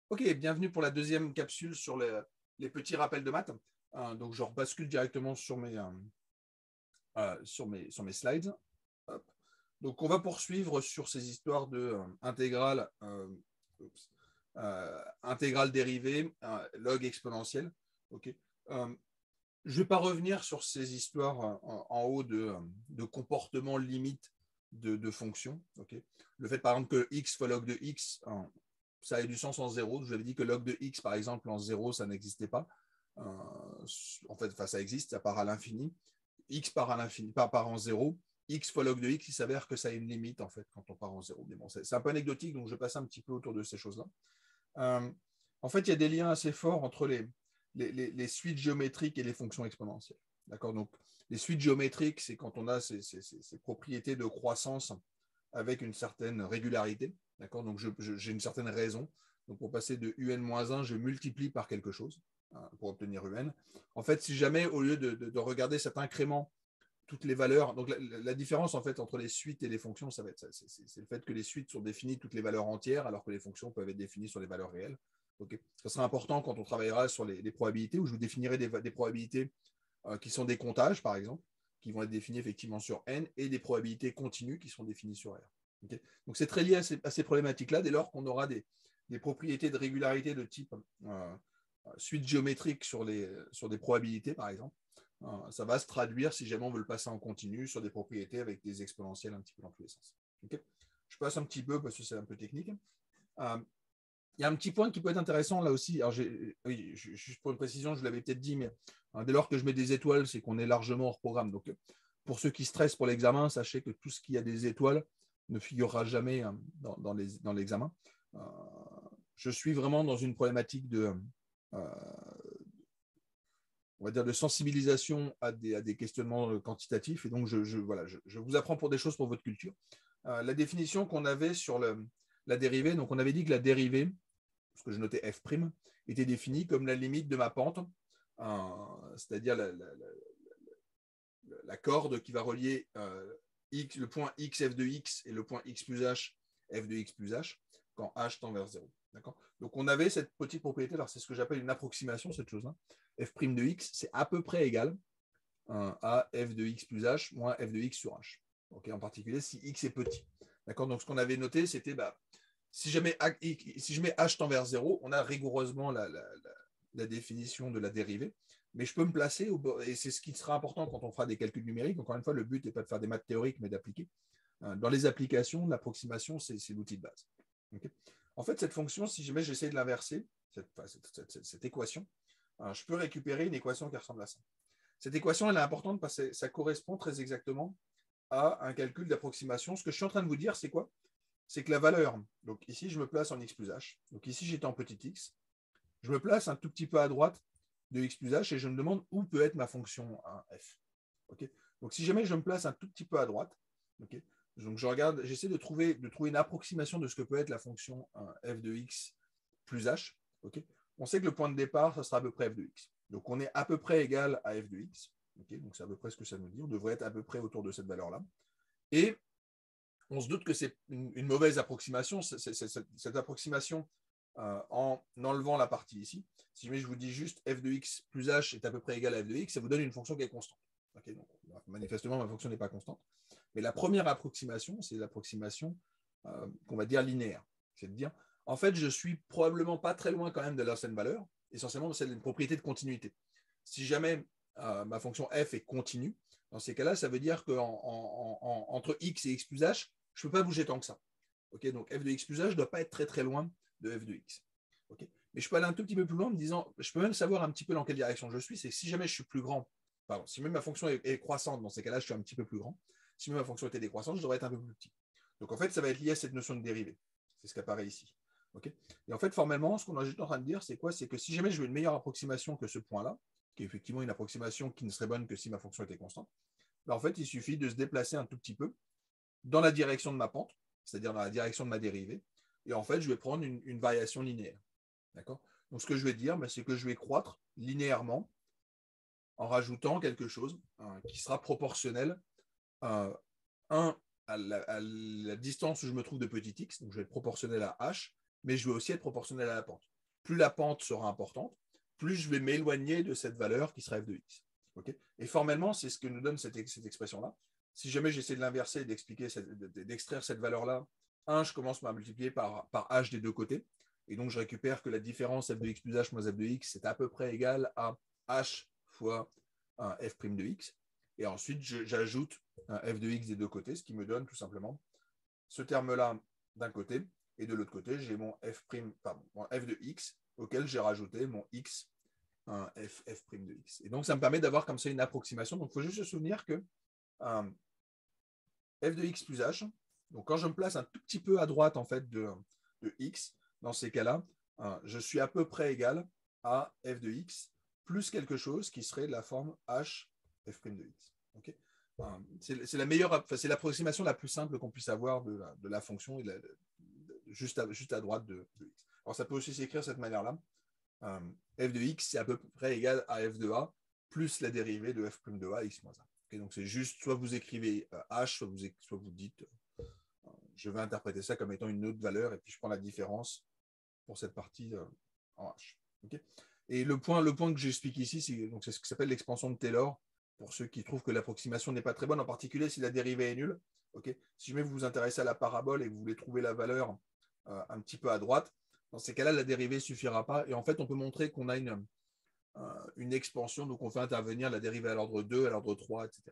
Ok, bienvenue pour la deuxième capsule sur les petits rappels de maths. Donc, je rebascule directement sur mes slides. Hop. Donc, on va poursuivre sur ces histoires de intégrale dérivée, log exponentielle. Ok. Je ne vais pas revenir sur ces histoires en haut de comportement limite de fonctions. Okay. Le fait, par exemple, que x fois log de x, ça a du sens en 0. Je vous avais dit que log de x, par exemple, en 0, ça n'existait pas. En fait, ça existe, ça part à l'infini. X part à l'infini, part en 0. X fois log de x, il s'avère que ça a une limite, en fait, quand on part en 0. Mais bon, c'est un peu anecdotique, donc je passe un petit peu autour de ces choses-là. En fait, il y a des liens assez forts entre les suites géométriques et les fonctions exponentielles. D'accord. Donc, les suites géométriques, c'est quand on a ces propriétés de croissance avec une certaine régularité. D'accord. Donc, j'ai une certaine raison. Donc, pour passer de un, je multiplie par quelque chose pour obtenir un. En fait, si jamais, au lieu de regarder cet incrément, toutes les valeurs, donc la différence en fait entre les suites et les fonctions, ça va être ça. C'est le fait que les suites sont définies toutes les valeurs entières, alors que les fonctions peuvent être définies sur les valeurs réelles. Okay. Ça sera important quand on travaillera sur les probabilités, où je vous définirai des probabilités qui sont des comptages, par exemple, qui vont être définies effectivement sur n, et des probabilités continues qui sont définies sur r. Okay. Donc c'est très lié à ces problématiques-là, dès lors qu'on aura des propriétés de régularité de type suite géométrique sur des probabilités, par exemple. Ça va se traduire, si jamais on veut le passer en continu, sur des propriétés avec des exponentielles un petit peu dans tous les sens. Okay. Je passe un petit peu parce que c'est un peu technique. Il y a un petit point qui peut être intéressant là aussi. Alors, oui, juste pour une précision, je l'avais peut-être dit, mais dès lors que je mets des étoiles, c'est qu'on est largement hors programme. Donc, pour ceux qui stressent pour l'examen, sachez que tout ce qui a des étoiles ne figurera jamais dans l'examen. Je suis vraiment dans une problématique on va dire, de sensibilisation à des questionnements quantitatifs. Et donc, je vous apprends pour des choses pour votre culture. La définition qu'on avait sur la dérivée, donc on avait dit que la dérivée, ce que je notais f', était définie comme la limite de ma pente, c'est-à-dire la corde qui va relier le point x f de x et le point x plus h f de x plus h quand h tend vers 0. Donc on avait cette petite propriété, alors c'est ce que j'appelle une approximation, cette chose-là. F' de x, c'est à peu près égal à f de x plus h moins f de x sur h. Okay, en particulier si x est petit. Donc ce qu'on avait noté, c'était si je mets h tend vers 0, on a rigoureusement la définition de la dérivée, mais je peux me placer, et c'est ce qui sera important quand on fera des calculs numériques. Encore une fois, le but n'est pas de faire des maths théoriques, mais d'appliquer. Dans les applications, l'approximation, c'est l'outil de base. Okay. En fait, cette fonction, si jamais j'essaie de l'inverser, cette équation, je peux récupérer une équation qui ressemble à ça. Cette équation, elle est importante parce que ça correspond très exactement à un calcul d'approximation. Ce que je suis en train de vous dire, c'est quoi? C'est que la valeur, donc ici, je me place en x plus h. Donc ici, j'étais en petit x. Je me place un tout petit peu à droite de x plus h et je me demande où peut être ma fonction f. Okay. Donc si jamais je me place un tout petit peu à droite, okay, donc j'essaie de trouver une approximation de ce que peut être la fonction f de x plus h. Okay. On sait que le point de départ, ça sera à peu près f de x. Donc on est à peu près égal à f de x. Okay, donc c'est à peu près ce que ça nous dit. On devrait être à peu près autour de cette valeur-là. Et on se doute que c'est une mauvaise approximation. Cette approximation, en enlevant la partie ici, si je vous dis juste f de x plus h est à peu près égal à f de x, ça vous donne une fonction qui est constante. Okay, donc, manifestement, ma fonction n'est pas constante. Mais la première approximation, c'est l'approximation qu'on va dire linéaire. C'est de dire, en fait, je suis probablement pas très loin quand même de l'ancienne valeur. Essentiellement, c'est une propriété de continuité. Si jamais ma fonction f est continue, dans ces cas-là, ça veut dire qu'entre x et x plus h, je ne peux pas bouger tant que ça. Okay, donc f de x plus h ne doit pas être très très loin de f de x. Okay, mais je peux aller un tout petit peu plus loin en me disant, je peux même savoir un petit peu dans quelle direction je suis, c'est que si jamais je suis plus grand, pardon, si même ma fonction est croissante, dans ces cas-là, je suis un petit peu plus grand. Si même ma fonction était décroissante, je devrais être un peu plus petit. Donc en fait, ça va être lié à cette notion de dérivée. C'est ce qui apparaît ici. Okay, et en fait, formellement, ce qu'on est juste en train de dire, c'est quoi? C'est que si jamais je veux une meilleure approximation que ce point-là, qui est effectivement une approximation qui ne serait bonne que si ma fonction était constante, ben en fait, il suffit de se déplacer un tout petit peu dans la direction de ma pente, c'est-à-dire dans la direction de ma dérivée, et en fait, je vais prendre une variation linéaire. D'accord? Donc, ce que je vais dire, ben, c'est que je vais croître linéairement en rajoutant quelque chose qui sera proportionnel à la distance où je me trouve de petit x, donc je vais être proportionnel à h, mais je vais aussi être proportionnel à la pente. plus la pente sera importante, plus je vais m'éloigner de cette valeur qui sera f de x. Okay, et formellement, c'est ce que nous donne cette expression-là. Si jamais j'essaie de l'inverser, d'extraire cette valeur-là, 1, je commence par multiplier par h des deux côtés. Et donc, je récupère que la différence f de x plus h moins f de x, c'est à peu près égal à h fois f' de x. Et ensuite, j'ajoute un f de x des deux côtés, ce qui me donne tout simplement ce terme-là d'un côté. Et de l'autre côté, j'ai mon f' de x, auquel j'ai rajouté mon x, un f' de x. Et donc, ça me permet d'avoir comme ça une approximation. Donc, il faut juste se souvenir que f de x plus h, donc quand je me place un tout petit peu à droite en fait de x, dans ces cas-là, je suis à peu près égal à f de x plus quelque chose qui serait de la forme h f' de x. Okay, c'est la meilleure, c'est l'approximation la plus simple qu'on puisse avoir de la fonction et juste à droite de x. Alors ça peut aussi s'écrire de cette manière-là. F de x, c'est à peu près égal à f de a plus la dérivée de f' de a x moins 1. Okay, donc c'est juste, soit vous écrivez h, soit vous dites je vais interpréter ça comme étant une autre valeur et puis je prends la différence pour cette partie en h. Okay, et le point que j'explique ici, c'est ce qui s'appelle l'expansion de Taylor, pour ceux qui trouvent que l'approximation n'est pas très bonne, en particulier si la dérivée est nulle. Okay, si jamais vous vous intéressez à la parabole et que vous voulez trouver la valeur un petit peu à droite, dans ces cas-là, la dérivée ne suffira pas. Et en fait, on peut montrer qu'on a une expansion, donc on fait intervenir la dérivée à l'ordre 2, à l'ordre 3, etc.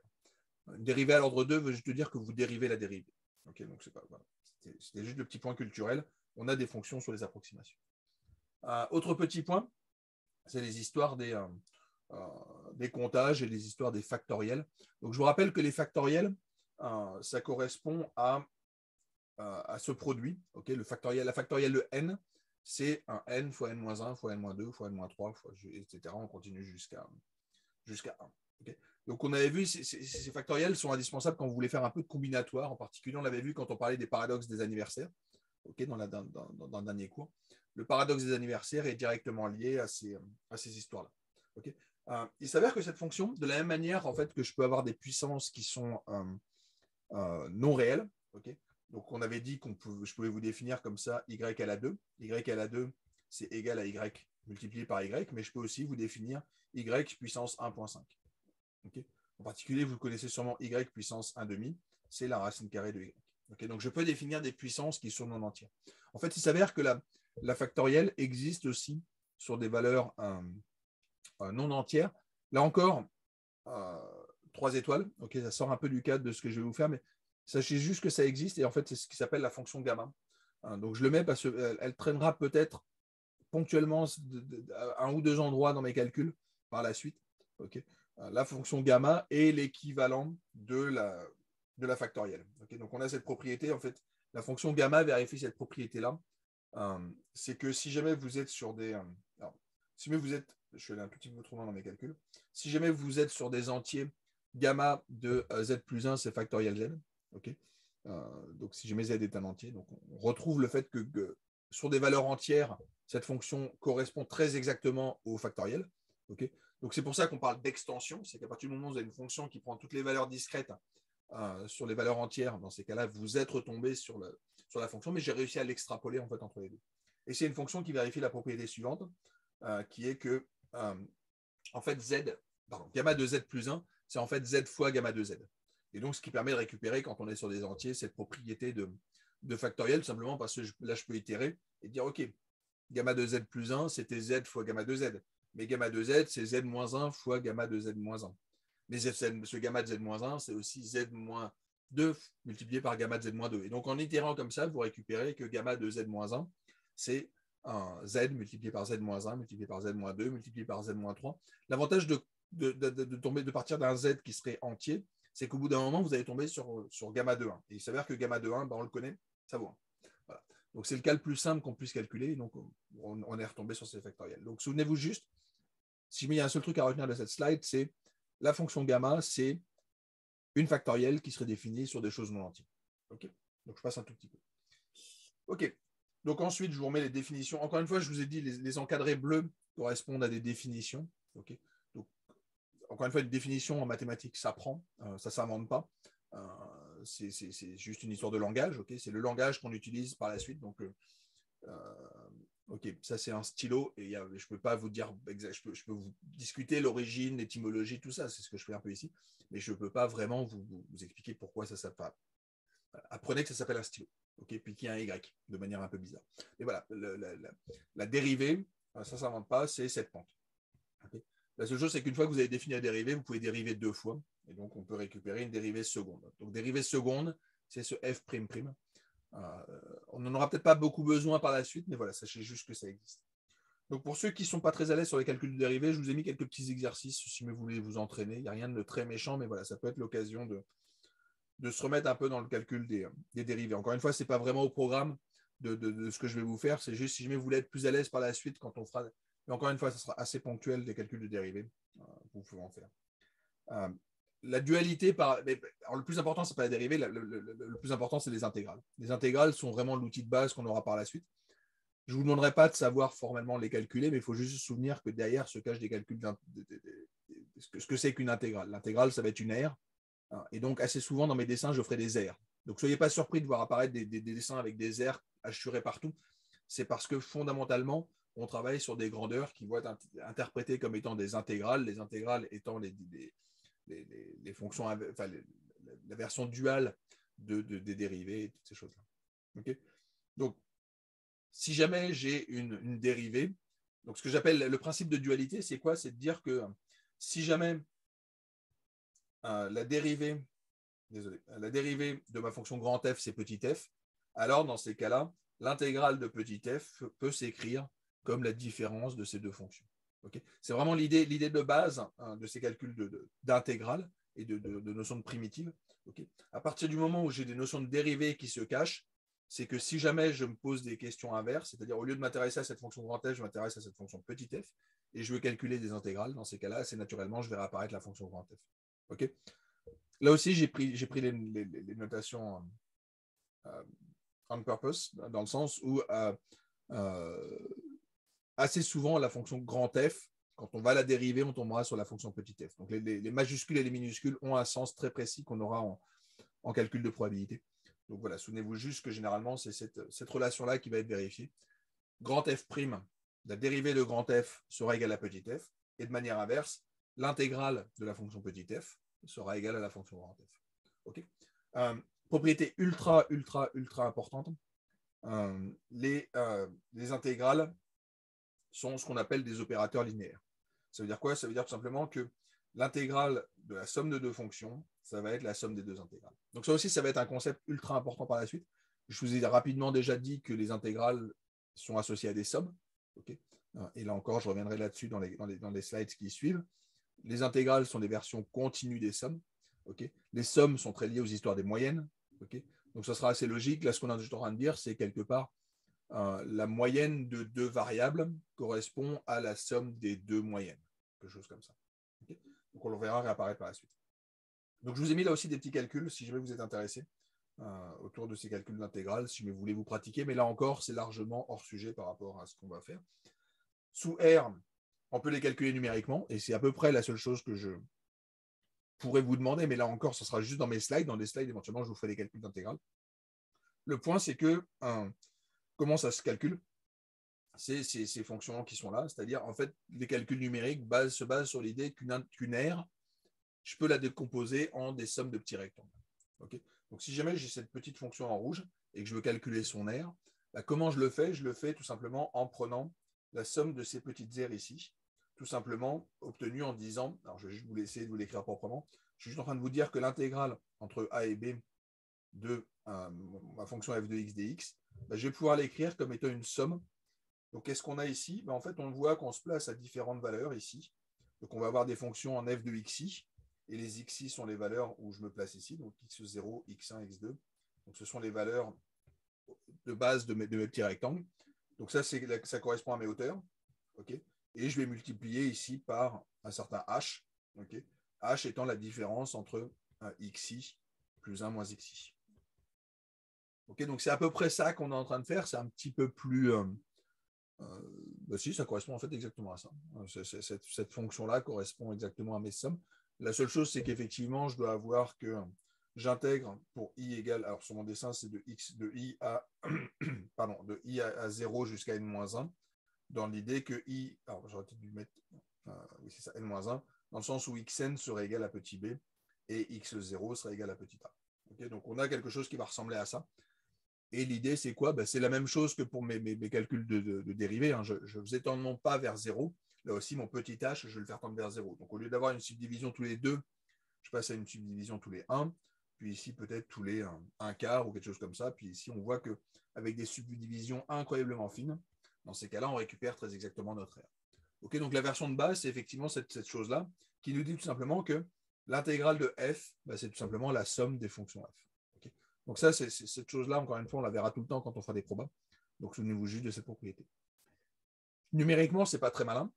Une dérivée à l'ordre 2 veut juste dire que vous dérivez la dérivée. Okay, donc voilà. C'était juste le petit point culturel. On a des fonctions sur les approximations. Autre petit point, c'est les histoires des comptages et les histoires des factoriels. Donc je vous rappelle que les factoriels, ça correspond à ce produit. Okay, la factorielle de n, c'est un n fois n-1 fois n-2 fois n-3, etc. On continue jusqu'à 1. Okay, donc on avait vu, ces factoriels sont indispensables quand vous voulez faire un peu de combinatoire. En particulier, on l'avait vu quand on parlait des paradoxes des anniversaires, okay, dans le dernier cours. Le paradoxe des anniversaires est directement lié à ces histoires-là. Okay, il s'avère que cette fonction, de la même manière en fait, que je peux avoir des puissances qui sont non réelles, okay, donc on avait dit je pouvais vous définir comme ça y à la 2. Y à la 2, c'est égal à y multiplié par y, mais je peux aussi vous définir y puissance 1.5. Okay, en particulier, vous connaissez sûrement y puissance 1,5, c'est la racine carrée de y. Okay, donc je peux définir des puissances qui sont non entières. En fait, il s'avère que la factorielle existe aussi sur des valeurs non entières. Là encore, 3 étoiles. Okay, ça sort un peu du cadre de ce que je vais vous faire, mais sachez juste que ça existe et en fait, c'est ce qui s'appelle la fonction gamma. Donc je le mets parce qu'elle traînera peut-être ponctuellement à un ou deux endroits dans mes calculs par la suite. Okay, la fonction gamma est l'équivalent de la factorielle. Okay, donc on a cette propriété, en fait, la fonction gamma vérifie cette propriété-là. C'est que si jamais vous êtes sur des... si jamais vous êtes... Je suis allé un petit peu trop loin dans mes calculs. Si jamais vous êtes sur des entiers, gamma de z plus 1, c'est factoriel z. Okay, donc si jamais z est un entier, donc on retrouve le fait que sur des valeurs entières, cette fonction correspond très exactement au factoriel. Okay, donc c'est pour ça qu'on parle d'extension, c'est qu'à partir du moment où vous avez une fonction qui prend toutes les valeurs discrètes sur les valeurs entières, dans ces cas-là, vous êtes retombé sur la fonction, mais j'ai réussi à l'extrapoler en fait entre les deux. Et c'est une fonction qui vérifie la propriété suivante, qui est que en fait gamma de z plus 1, c'est en fait z fois gamma de z. Et donc ce qui permet de récupérer, quand on est sur des entiers, cette propriété de factoriel, tout simplement parce que là je peux itérer et dire ok, gamma de z plus 1, c'était z fois gamma de z. Mais gamma de z, c'est z moins 1 fois gamma de z moins 1. Mais ce gamma de z moins 1, c'est aussi z moins 2 multiplié par gamma de z moins 2. Et donc en itérant comme ça, vous récupérez que gamma de z moins 1, c'est un z multiplié par z moins 1, multiplié par z moins 2, multiplié par z moins 3. L'avantage de partir d'un z qui serait entier, c'est qu'au bout d'un moment, vous allez tomber sur gamma de 1. Et il s'avère que gamma de 1, on le connaît, ça vaut 1. Voilà. Donc c'est le cas le plus simple qu'on puisse calculer. Donc on est retombé sur ces factoriels. Donc souvenez-vous juste, si il y a un seul truc à retenir de cette slide, c'est la fonction gamma, c'est une factorielle qui serait définie sur des choses non entières. Okay, donc je passe un tout petit peu. Ok. Donc ensuite, je vous remets les définitions. Encore une fois, je vous ai dit, les encadrés bleus correspondent à des définitions. Okay, donc, encore une fois, une définition en mathématiques, ça prend, ça ne s'invente pas. C'est juste une histoire de langage. Okay, c'est le langage qu'on utilise par la suite. Donc, Ok, ça c'est un stylo et je ne peux pas vous dire, je peux vous discuter l'origine, l'étymologie, tout ça, c'est ce que je fais un peu ici, mais je ne peux pas vraiment vous expliquer pourquoi ça s'appelle. Apprenez que ça s'appelle un stylo, ok, puis qu'il y a un Y, de manière un peu bizarre. Et voilà, la dérivée, ça ne s'invente pas, c'est cette pente. Okay. La seule chose, c'est qu'une fois que vous avez défini la dérivée, vous pouvez dériver 2 fois, et donc on peut récupérer une dérivée seconde. Donc dérivée seconde, c'est ce f''. On n'en aura peut-être pas beaucoup besoin par la suite, mais voilà, sachez juste que ça existe. Donc pour ceux qui ne sont pas très à l'aise sur les calculs de dérivés, je vous ai mis quelques petits exercices si vous voulez vous entraîner. Il n'y a rien de très méchant, mais voilà, ça peut être l'occasion de se remettre un peu dans le calcul des dérivés. Encore une fois, ce n'est pas vraiment au programme de ce que je vais vous faire, c'est juste si jamais vous voulez être plus à l'aise par la suite quand on fera. Mais encore une fois, ça sera assez ponctuel des calculs de dérivés. Vous pouvez en faire. La dualité, alors le plus important, ce n'est pas la dérivée, le plus important, c'est les intégrales. Les intégrales sont vraiment l'outil de base qu'on aura par la suite. Je ne vous demanderai pas de savoir formellement les calculer, mais il faut juste se souvenir que derrière se cachent des calculs ce que c'est qu'une intégrale. L'intégrale, ça va être une aire. Et donc, assez souvent, dans mes dessins, je ferai des aires. Donc, soyez pas surpris de voir apparaître des dessins avec des aires assurées partout. C'est parce que fondamentalement, on travaille sur des grandeurs qui vont être interprétées comme étant des intégrales, les intégrales étant les fonctions, enfin, la version duale des dérivés et toutes ces choses-là. Okay. Donc, si jamais j'ai une dérivée, donc ce que j'appelle le principe de dualité, c'est quoi? C'est de dire que si jamais la dérivée de ma fonction grand f, c'est petit f, alors dans ces cas-là, l'intégrale de petit f peut s'écrire comme la différence de ces deux fonctions. Okay, c'est vraiment l'idée de base de ces calculs d'intégrale et de notions de primitives. Okay, à partir du moment où j'ai des notions de dérivée qui se cachent, c'est que si jamais je me pose des questions inverses, c'est-à-dire au lieu de m'intéresser à cette fonction grand f, je m'intéresse à cette fonction petit f, et je veux calculer des intégrales, dans ces cas-là, assez naturellement, je vais réapparaître la fonction grand f. Okay, là aussi, j'ai pris les notations on purpose, dans le sens où assez souvent, la fonction grand f, quand on va la dériver, on tombera sur la fonction petit f. Donc les majuscules et les minuscules ont un sens très précis qu'on aura en calcul de probabilité. Donc voilà, souvenez-vous juste que généralement, c'est cette relation-là qui va être vérifiée. Grand f', la dérivée de grand f sera égale à petit f, et de manière inverse, l'intégrale de la fonction petit f sera égale à la fonction grand f. Okay, propriété ultra importante, les intégrales sont ce qu'on appelle des opérateurs linéaires. Ça veut dire quoi? Ça veut dire tout simplement que l'intégrale de la somme de deux fonctions, ça va être la somme des deux intégrales. Donc ça aussi, ça va être un concept ultra important par la suite. Je vous ai rapidement déjà dit que les intégrales sont associées à des sommes. Okay, et là encore, je reviendrai là-dessus dans les slides qui suivent. Les intégrales sont des versions continues des sommes. Okay, les sommes sont très liées aux histoires des moyennes. Okay, donc ça sera assez logique. Là, ce qu'on est en train de dire, c'est quelque part la moyenne de deux variables correspond à la somme des deux moyennes. Quelque chose comme ça. Okay, donc on le verra réapparaître par la suite. Donc je vous ai mis là aussi des petits calculs si jamais vous êtes intéressé autour de ces calculs d'intégrale, si vous voulez vous pratiquer, mais là encore, c'est largement hors sujet par rapport à ce qu'on va faire. Sous R, on peut les calculer numériquement, et c'est à peu près la seule chose que je pourrais vous demander, mais là encore, ce sera juste dans mes slides. Dans des slides, éventuellement, je vous ferai des calculs d'intégrale. Le point, c'est que comment ça se calcule? C'est ces fonctions qui sont là, c'est-à-dire, en fait, les calculs numériques se basent sur l'idée qu'une aire, je peux la décomposer en des sommes de petits rectangles. Okay, donc, si jamais j'ai cette petite fonction en rouge et que je veux calculer son aire, bah, comment je le fais? Je le fais tout simplement en prenant la somme de ces petites aires ici, tout simplement obtenue en disant, alors je vais juste vous laisser de vous l'écrire proprement, je suis juste en train de vous dire que l'intégrale entre a et b de ma fonction f de x dx, bah, je vais pouvoir l'écrire comme étant une somme. Donc, qu'est-ce qu'on a ici? En fait, on voit qu'on se place à différentes valeurs ici. Donc, on va avoir des fonctions en f de xi, et les xi sont les valeurs où je me place ici, donc x0, x1, x2. Donc, ce sont les valeurs de base de mes petits rectangles. Donc, ça correspond à mes hauteurs. Okay, et je vais multiplier ici par un certain h. Okay, h étant la différence entre un xi plus 1 moins xi. Okay, donc, c'est à peu près ça qu'on est en train de faire. C'est un petit peu plus... bah si, ça correspond en fait exactement à ça. Cette fonction-là correspond exactement à mes sommes. La seule chose, c'est qu'effectivement, je dois avoir que j'intègre pour i égale, alors sur mon dessin, c'est de x de i à, pardon, de i à 0 jusqu'à n-1, dans l'idée que i, alors j'aurais peut-être dû mettre, oui c'est ça, n-1, dans le sens où xn serait égal à petit b et x0 serait égal à petit a. Okay, donc on a quelque chose qui va ressembler à ça. Et l'idée, c'est quoi? C'est la même chose que pour mes calculs de dérivés. Hein. Je ne vous étends pas vers 0. Là aussi, mon petit h, je vais le faire tendre vers 0. Donc, au lieu d'avoir une subdivision tous les 2, je passe à une subdivision tous les 1. Puis ici, peut-être tous les 1 quart ou quelque chose comme ça. Puis ici, on voit qu'avec des subdivisions incroyablement fines, dans ces cas-là, on récupère très exactement notre R. Okay, donc, la version de base, c'est effectivement cette chose-là qui nous dit tout simplement que l'intégrale de f, c'est tout simplement la somme des fonctions f. Okay, donc ça, c'est cette chose-là, encore une fois, on la verra tout le temps quand on fera des probas. Donc, souvenez-vous juste de cette propriété. Numériquement, ce n'est pas très malin,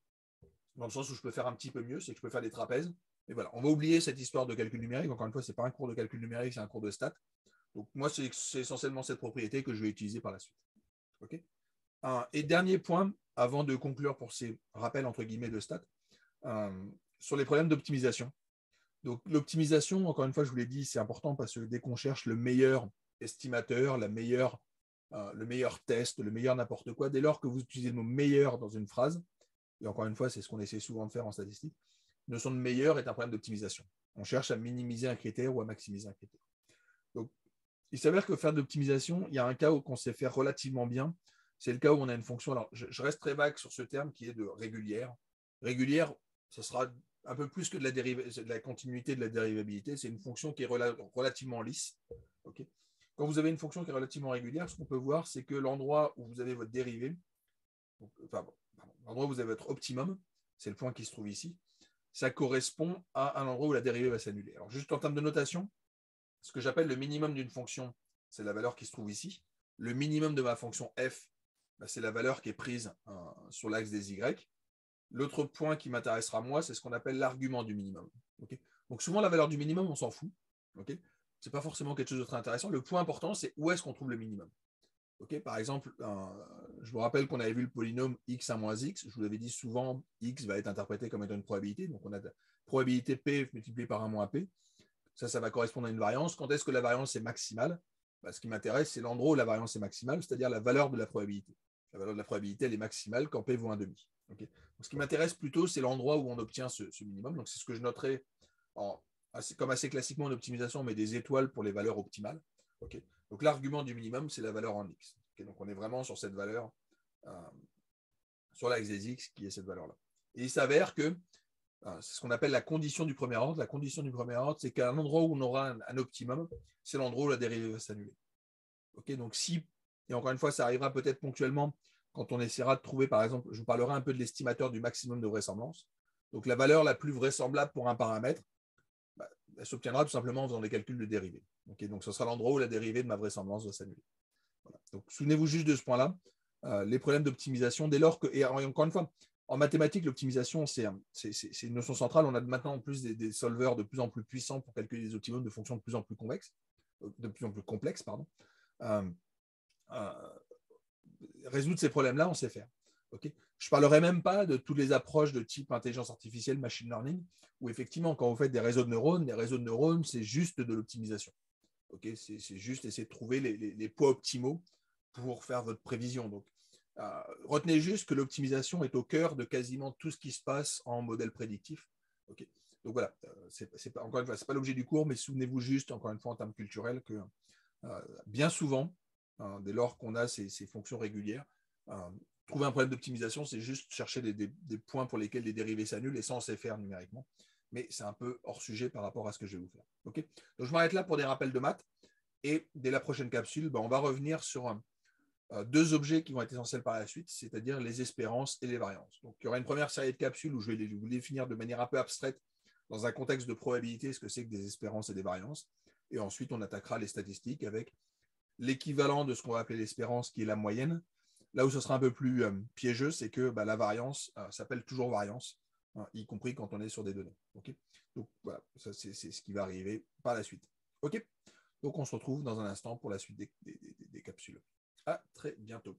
dans le sens où je peux faire un petit peu mieux, c'est que je peux faire des trapèzes. Et voilà, on va oublier cette histoire de calcul numérique. Encore une fois, ce n'est pas un cours de calcul numérique, c'est un cours de stats. Donc, moi, c'est essentiellement cette propriété que je vais utiliser par la suite. Okay, et dernier point, avant de conclure pour ces rappels, entre guillemets, de stats, sur les problèmes d'optimisation. Donc, l'optimisation, encore une fois, je vous l'ai dit, c'est important parce que dès qu'on cherche le meilleur estimateur, le meilleur test, le meilleur n'importe quoi, dès lors que vous utilisez le mot meilleur dans une phrase, et encore une fois, c'est ce qu'on essaie souvent de faire en statistique, la notion de meilleur est un problème d'optimisation. On cherche à minimiser un critère ou à maximiser un critère. Donc, il s'avère que faire de l'optimisation, il y a un cas où on sait faire relativement bien. C'est le cas où on a une fonction. Alors, je reste très vague sur ce terme qui est de régulière. Régulière, ça sera un peu plus que de la continuité de la dérivabilité. C'est une fonction qui est relativement lisse. Okay, quand vous avez une fonction qui est relativement régulière, ce qu'on peut voir, c'est que l'endroit où vous avez votre dérivée, l'endroit où vous avez votre optimum, c'est le point qui se trouve ici, ça correspond à un endroit où la dérivée va s'annuler. Alors, juste en termes de notation, ce que j'appelle le minimum d'une fonction, c'est la valeur qui se trouve ici. Le minimum de ma fonction f, c'est la valeur qui est prise sur l'axe des y. L'autre point qui m'intéressera moi, c'est ce qu'on appelle l'argument du minimum. Okay, donc souvent, la valeur du minimum, on s'en fout. Okay, ce n'est pas forcément quelque chose de très intéressant. Le point important, c'est où est-ce qu'on trouve le minimum. Okay, par exemple, je vous rappelle qu'on avait vu le polynôme x à moins x. Je vous l'avais dit souvent, x va être interprété comme étant une probabilité. Donc, on a probabilité p multipliée par 1 moins p. Ça va correspondre à une variance. Quand est-ce que la variance est maximale? Ce qui m'intéresse, c'est l'endroit où la variance est maximale, c'est-à-dire la valeur de la probabilité. La valeur de la probabilité, elle est maximale quand p vaut 1,5. Okay, donc, ce qui m'intéresse plutôt, c'est l'endroit où on obtient ce minimum. Donc, c'est ce que je noterai comme assez classiquement en optimisation, on met des étoiles pour les valeurs optimales. Okay, donc, l'argument du minimum, c'est la valeur en x. Okay, donc, on est vraiment sur cette valeur, sur l'axe des x, qui est cette valeur-là. Et il s'avère que c'est ce qu'on appelle la condition du premier ordre. La condition du premier ordre, c'est qu'à un endroit où on aura un optimum, c'est l'endroit où la dérivée va s'annuler. Okay, donc si, et encore une fois, ça arrivera peut-être ponctuellement quand on essaiera de trouver, par exemple, je vous parlerai un peu de l'estimateur du maximum de vraisemblance. Donc la valeur la plus vraisemblable pour un paramètre, elle s'obtiendra tout simplement en faisant des calculs de dérivée. Okay, donc ce sera l'endroit où la dérivée de ma vraisemblance va s'annuler. Voilà. Donc souvenez-vous juste de ce point-là. Les problèmes d'optimisation, dès lors que, et encore une fois, en mathématiques, l'optimisation, c'est une notion centrale. On a maintenant en plus des solvers de plus en plus puissants pour calculer des optimums de fonctions de plus en plus complexes. Résoudre ces problèmes-là, on sait faire. Okay, je ne parlerai même pas de toutes les approches de type intelligence artificielle, machine learning, où effectivement, quand vous faites des réseaux de neurones, c'est juste de l'optimisation. Okay, c'est juste essayer de trouver les poids optimaux pour faire votre prévision. Donc, retenez juste que l'optimisation est au cœur de quasiment tout ce qui se passe en modèle prédictif. Okay, donc voilà, encore une fois, ce n'est pas l'objet du cours, mais souvenez-vous juste, encore une fois, en termes culturels, que bien souvent, dès lors qu'on a ces fonctions régulières, trouver un problème d'optimisation, c'est juste chercher des points pour lesquels les dérivés s'annulent, et ça, on sait faire numériquement. Mais c'est un peu hors sujet par rapport à ce que je vais vous faire. Okay, donc, je m'arrête là pour des rappels de maths. Et dès la prochaine capsule, on va revenir sur deux objets qui vont être essentiels par la suite, c'est-à-dire les espérances et les variances. Donc, il y aura une première série de capsules où je vais vous définir de manière un peu abstraite, dans un contexte de probabilité, ce que c'est que des espérances et des variances. Et ensuite, on attaquera les statistiques avec l'équivalent de ce qu'on va appeler l'espérance, qui est la moyenne. Là où ce sera un peu plus piégeux, c'est que la variance s'appelle toujours variance, y compris quand on est sur des données. Okay, donc, voilà, ça, c'est ce qui va arriver par la suite. OK, donc on se retrouve dans un instant pour la suite des capsules. À très bientôt.